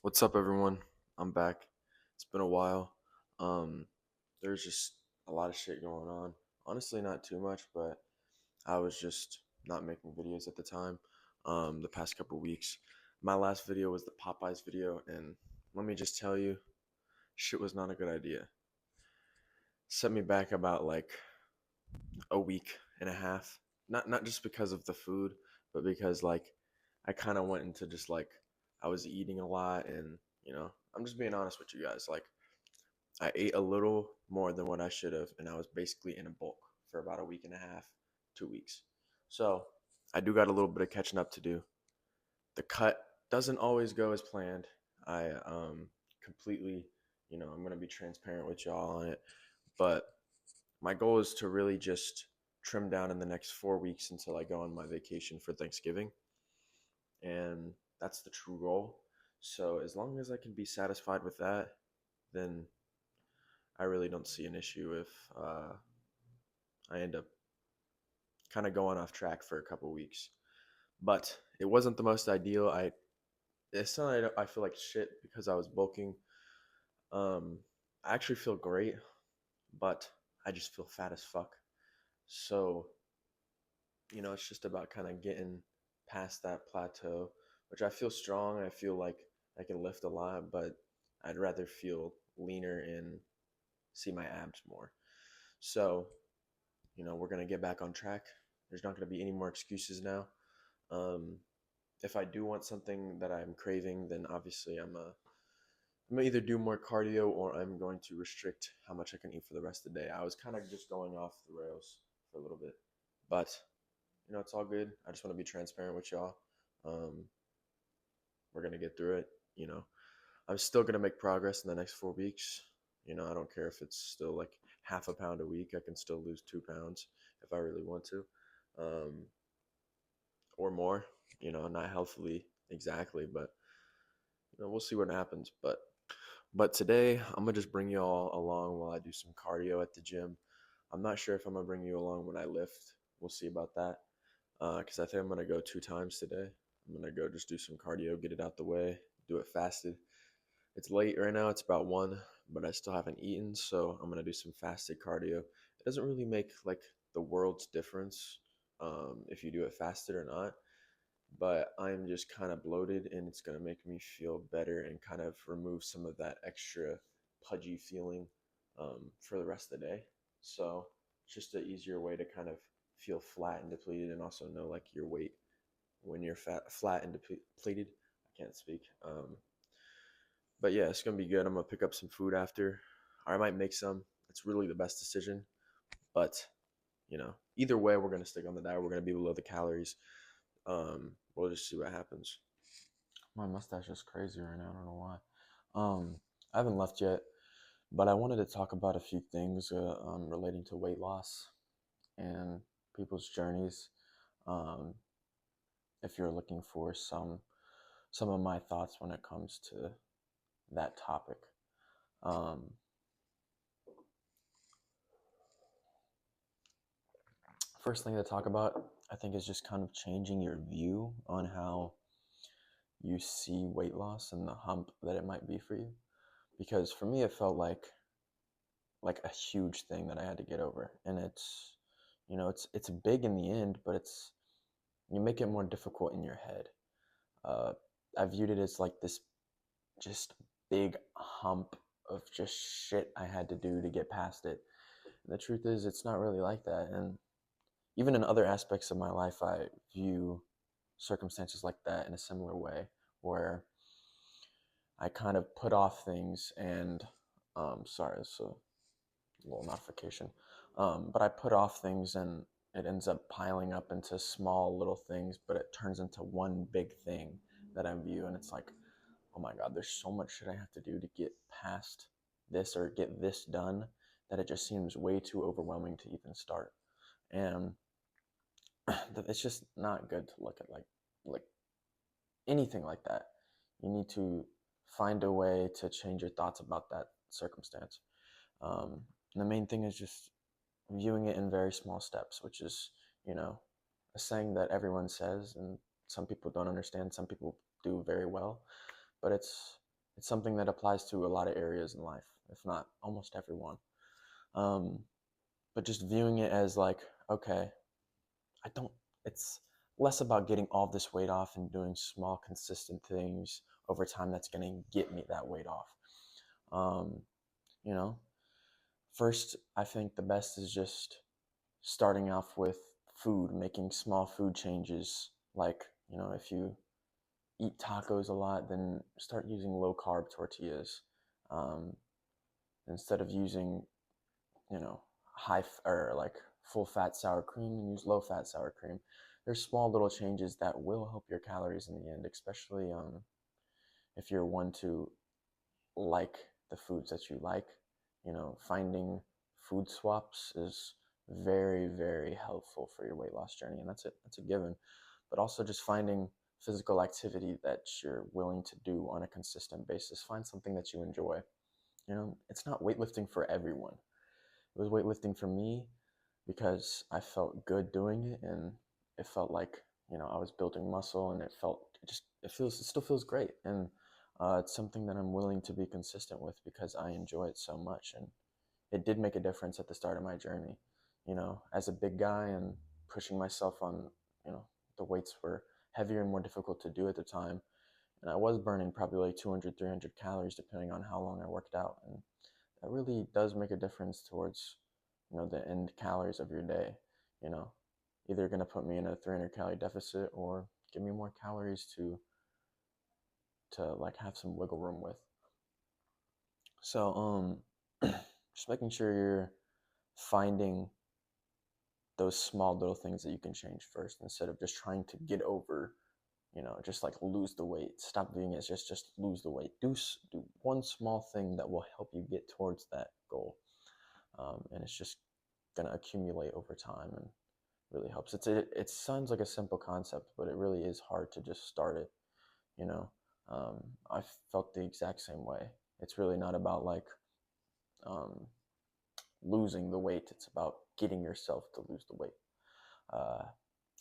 What's up, everyone? I'm back. It's been a while. Um, there's just a lot of shit going on. Honestly, not too much, but I was just not making videos at the time. The past couple weeks. My last video was the Popeyes video, and let me just tell you, shit was not a good idea. Set me back about like a week and a half. Not just because of the food, but because like I kind of went into just like I was eating a lot, and I'm just being honest with you guys. Like I ate a little more than what I should have, and I was basically in a bulk for about a week and a half, 2 weeks. So I do got a little bit of catching up to do. The cut doesn't always go as planned. I completely, I'm gonna be transparent with y'all on it, but my goal is to really just trim down in the next 4 weeks until I go on my vacation for Thanksgiving, and that's the true goal. So as long as I can be satisfied with that, then I really don't see an issue if I end up kind of going off track for a couple weeks. But it wasn't the most ideal. It's not I feel like shit because I was bulking. Um, I actually feel great, but I just feel fat as fuck. So it's just about kind of getting past that plateau, which I feel strong. I feel like I can lift a lot, but I'd rather feel leaner and see my abs more. So we're going to get back on track. There's not going to be any more excuses now. Um, if I do want something that I'm craving, then obviously I'm gonna either do more cardio or I'm going to restrict how much I can eat for the rest of the day. I was kind of just going off the rails for a little bit, but it's all good. I just want to be transparent with y'all. Um, we're gonna get through it. I'm still gonna make progress in the next 4 weeks. I don't care if it's still like half a pound a week. I can still lose 2 pounds if I really want to, um, or more. Not healthily exactly, but we'll see what happens. But today I'm gonna just bring you all along while I do some cardio at the gym. I'm not sure if I'm gonna bring you along when I lift. We'll see about that. Because I think I'm gonna go 2 times today. I'm gonna go just do some cardio, get it out the way, do it fasted. It's late right now. It's about 1, but I still haven't eaten, so I'm gonna do some fasted cardio. It doesn't really make like the world's difference if you do it fasted or not, but I'm just kind of bloated, and it's gonna make me feel better and kind of remove some of that extra pudgy feeling for the rest of the day. So it's just an easier way to kind of feel flat and depleted, and also know like your weight when you're flat and depleted. I can't speak. But yeah, it's gonna be good. I'm gonna pick up some food after, or I might make some. It's really the best decision. But either way, we're gonna stick on the diet. We're gonna be below the calories. We'll just see what happens. My mustache is crazy right now. I don't know why. I haven't left yet, but I wanted to talk about a few things relating to weight loss and people's journeys. Um, if you're looking for some of my thoughts when it comes to that topic. Um, First thing to talk about, I think, is just kind of changing your view on how you see weight loss and the hump that it might be for you. Because for me, it felt like a huge thing that I had to get over, and it's big in the end, but you make it more difficult in your head. Uh, I viewed it as like this just big hump of just shit I had to do to get past it. And the truth is, it's not really like that. And even in other aspects of my life, I view circumstances like that in a similar way, where I kind of put off things and, sorry, it's a little notification, but I put off things and it ends up piling up into small little things, but it turns into one big thing that I view, and it's like, oh my God, there's so much shit I have to do to get past this or get this done that it just seems way too overwhelming to even start. And it's just not good to look at like anything like that. You need to find a way to change your thoughts about that circumstance. And the main thing is just viewing it in very small steps, which is, a saying that everyone says, and some people don't understand, some people do very well, but it's It's something that applies to a lot of areas in life, if not almost everyone. Um, but just viewing it as like, okay, I don't, it's less about getting all this weight off and doing small, consistent things over time that's going to get me that weight off. Um, you know, first, I think the best is just starting off with food, making small food changes. Like, if you eat tacos a lot, then start using low carb tortillas. Um, Instead of using, or like full fat sour cream, and use low fat sour cream. There's small little changes that will help your calories in the end, especially if you're one to like the foods that you like. Finding food swaps is very, very helpful for your weight loss journey, and that's a given. But also just finding physical activity that you're willing to do on a consistent basis. Find something that you enjoy. It's not weightlifting for everyone. It was weightlifting for me because I felt good doing it, and it felt like I was building muscle, and it still feels great, and it's something that I'm willing to be consistent with because I enjoy it so much, and it did make a difference at the start of my journey. As a big guy and pushing myself on, the weights were heavier and more difficult to do at the time, and I was burning probably like 200, 300 calories depending on how long I worked out, and that really does make a difference towards the end calories of your day. you know Either going to put me in a 300 calorie deficit or give me more calories to like have some wiggle room with. So just making sure you're finding those small little things that you can change first, instead of just trying to get over, just like lose the weight. Stop doing it, just lose the weight. Do one small thing that will help you get towards that goal, and it's just going to accumulate over time and really helps. It sounds like a simple concept, but it really is hard to just start it. You know, I felt the exact same way. It's really not about like um, losing the weight. It's about getting yourself to lose the weight. Uh,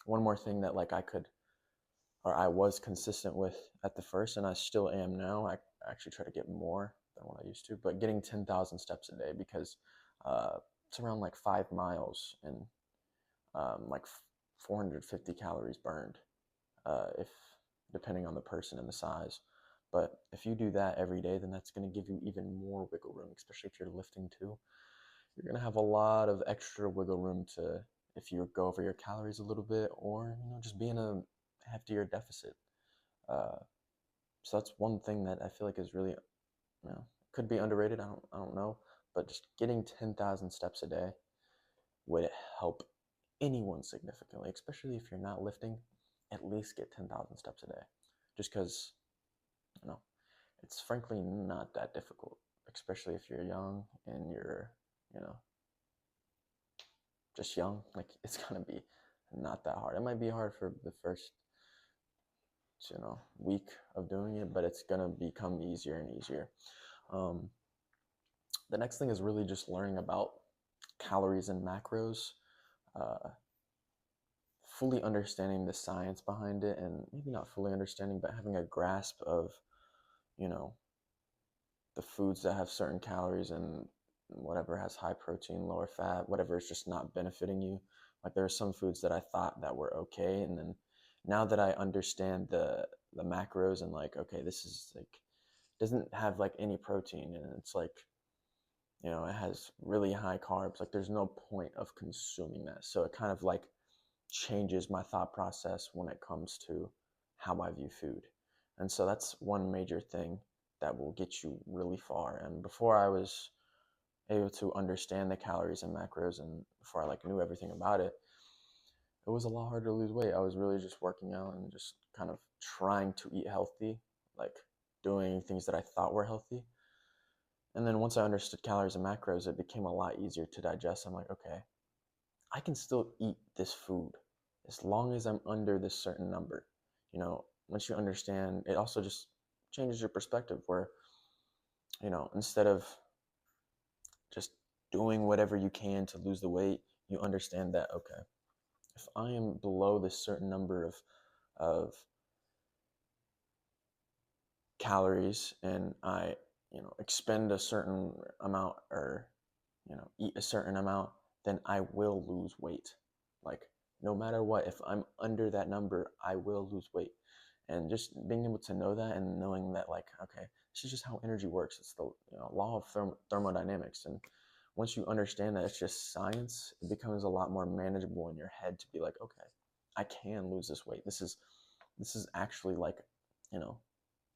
One more thing that like I was consistent with at the first, and I still am now. I actually try to get more than what I used to, but getting 10,000 steps a day, because it's around like 5 miles and like 450 calories burned, if depending on the person and the size. But if you do that every day, then that's going to give you even more wiggle room, especially if you're lifting too. You're going to have a lot of extra wiggle room to, if you go over your calories a little bit, or just be in a heftier deficit. Uh, so that's one thing that I feel like is really, could be underrated. I don't know, but just getting 10,000 steps a day would help anyone significantly, especially if you're not lifting. At least get 10,000 steps a day, just because you know it's frankly not that difficult, especially if you're young and you're you know just young. Like, it's gonna be not that hard. It might be hard for the first week of doing it, but it's gonna become easier and easier. um, the next thing is really just learning about calories and macros, uh, fully understanding the science behind it, and maybe not fully understanding, but having a grasp of you know the foods that have certain calories and whatever has high protein, lower fat, whatever is just not benefiting you. Like, there are some foods that I thought that were okay, and then now that I understand the macros, and like, okay, this is like, doesn't have like any protein, and it's like, it has really high carbs. Like, there's no point of consuming that. So it kind of like changes my thought process when it comes to how I view food. And so that's one major thing that will get you really far. And before I was able to understand the calories and macros, and before I like knew everything about it, it was a lot harder to lose weight. I was really just working out and just kind of trying to eat healthy, like doing things that I thought were healthy. And then once I understood calories and macros, it became a lot easier to digest. I'm like, okay, I can still eat this food as long as I'm under this certain number. Once you understand, it also just changes your perspective, where, instead of just doing whatever you can to lose the weight, you understand that, okay, if I am below this certain number of calories and I, expend a certain amount, or, eat a certain amount, then I will lose weight. Like, no matter what, if I'm under that number, I will lose weight. And just being able to know that, and knowing that, like, okay, this is just how energy works. It's the, law of thermodynamics. And once you understand that it's just science, it becomes a lot more manageable in your head to be like, okay, I can lose this weight. This is actually, like, you know,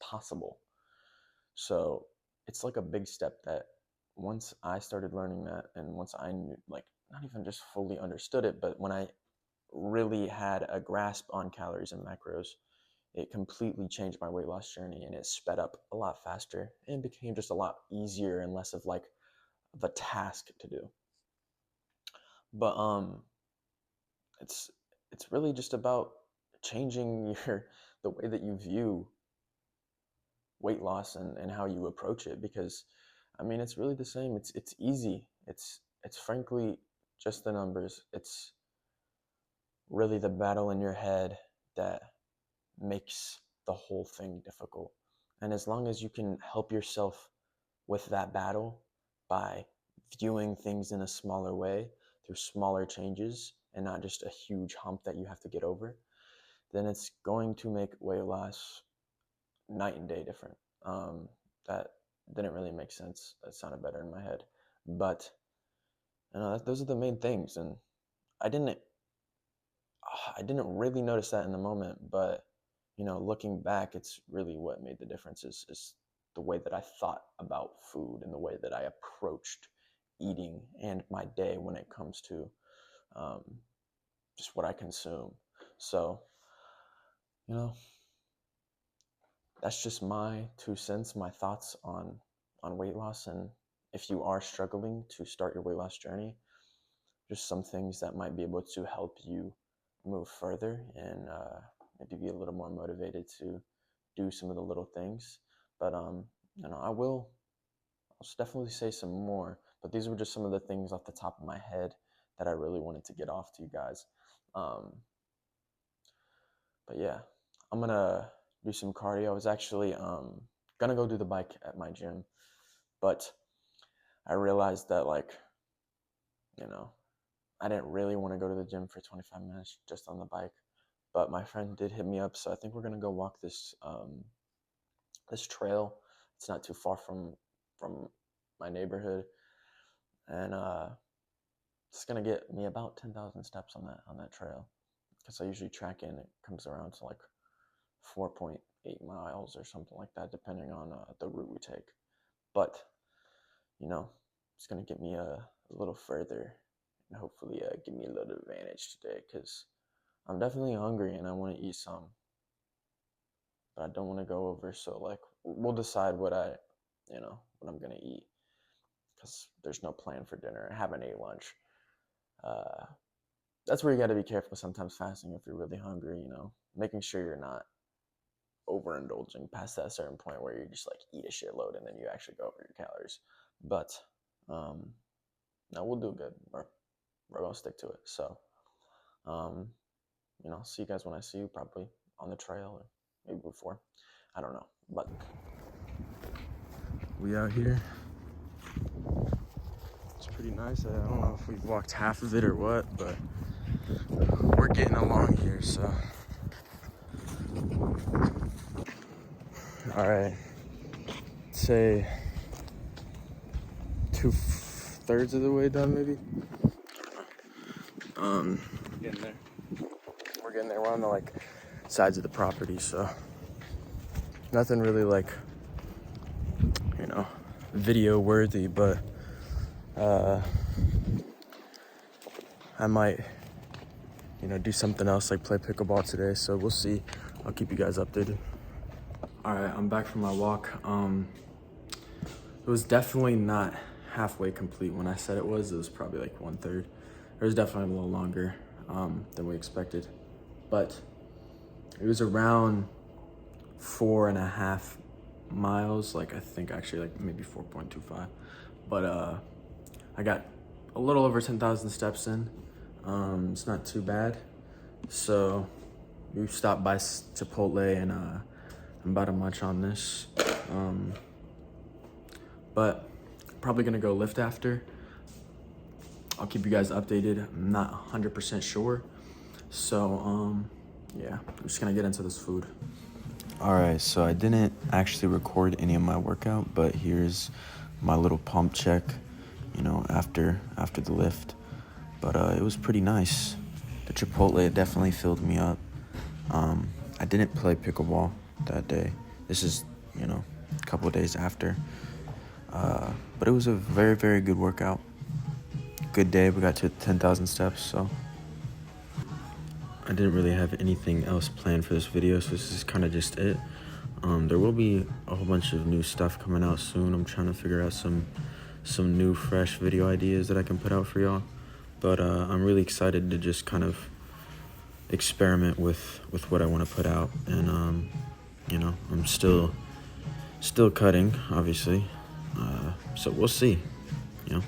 possible. So it's like a big step that once I started learning that, and once I knew, like, not even just fully understood it, but when I really had a grasp on calories and macros, it completely changed my weight loss journey, and it sped up a lot faster and became just a lot easier and less of like of a task to do. But it's it's really just about changing the way that you view weight loss, and how you approach it, because I mean, it's really the same. It's easy. It's frankly just the numbers. It's really the battle in your head that makes the whole thing difficult. And as long as you can help yourself with that battle by viewing things in a smaller way, through smaller changes, and not just a huge hump that you have to get over, then it's going to make weight loss night and day different. That didn't really make sense. That sounded better in my head. But those are the main things. And I didn't really notice that in the moment, but looking back, it's really what made the difference, is the way that I thought about food, and the way that I approached eating and my day when it comes to just what I consume. So, that's just my 2 cents, my thoughts on weight loss. And if you are struggling to start your weight loss journey, just some things that might be able to help you move further, and maybe be a little more motivated to do some of the little things. But I'll definitely say some more, but these were just some of the things off the top of my head that I really wanted to get off to you guys. But yeah, I'm gonna do some cardio. I was actually gonna go do the bike at my gym, but I realized that, like, I didn't really want to go to the gym for 25 minutes just on the bike. But my friend did hit me up, so I think we're gonna go walk this trail. It's not too far from my neighborhood, and it's gonna get me about 10,000 steps on that trail, because I usually track in. It comes around to like 4.8 miles or something like that, depending on the route we take. But it's gonna get me a little further, and hopefully give me a little advantage today, because I'm definitely hungry and I want to eat some, but I don't want to go over. So, like, we'll decide what I'm gonna eat, because there's no plan for dinner. I haven't ate lunch. That's where you got to be careful sometimes fasting if you're really hungry. Making sure you're not overindulging past that certain point where you just like eat a shitload and then you actually go over your calories. But no, we'll do good. We're gonna stick to it. So, see you guys when I see you, probably on the trail or maybe before. I don't know, but we out here. It's pretty nice. I don't know if we've walked half of it or what, but we're getting along here. So, all right, say 2/3 of the way done, maybe. Getting there. We're getting there. We're on the like sides of the property, so nothing really like video worthy, but I might do something else, like play pickleball today, so we'll see. I'll keep you guys updated. All right, I'm back from my walk. It was definitely not halfway complete. When I said it was probably like 1/3. It was definitely a little longer than we expected, but it was around 4.5 miles. Like, I think actually like maybe 4.25, but I got a little over 10,000 steps in. It's not too bad. So we stopped by Chipotle and I'm about to munch on this. But probably gonna go lift after. I'll keep you guys updated. I'm not 100% sure. So, yeah, I'm just gonna get into this food. All right, so I didn't actually record any of my workout, but here's my little pump check, you know, after the lift. But it was pretty nice. The Chipotle definitely filled me up. I didn't play pickleball that day. This is, you know, a couple of days after. But it was a very, very good workout. Good day. We got to 10,000 steps, so I didn't really have anything else planned for this video, so this is kind of just it. There will be a whole bunch of new stuff coming out soon. I'm trying to figure out some new fresh video ideas that I can put out for y'all. But I'm really excited to just kind of experiment with what I want to put out. And you know, I'm still cutting, obviously. So we'll see, you know.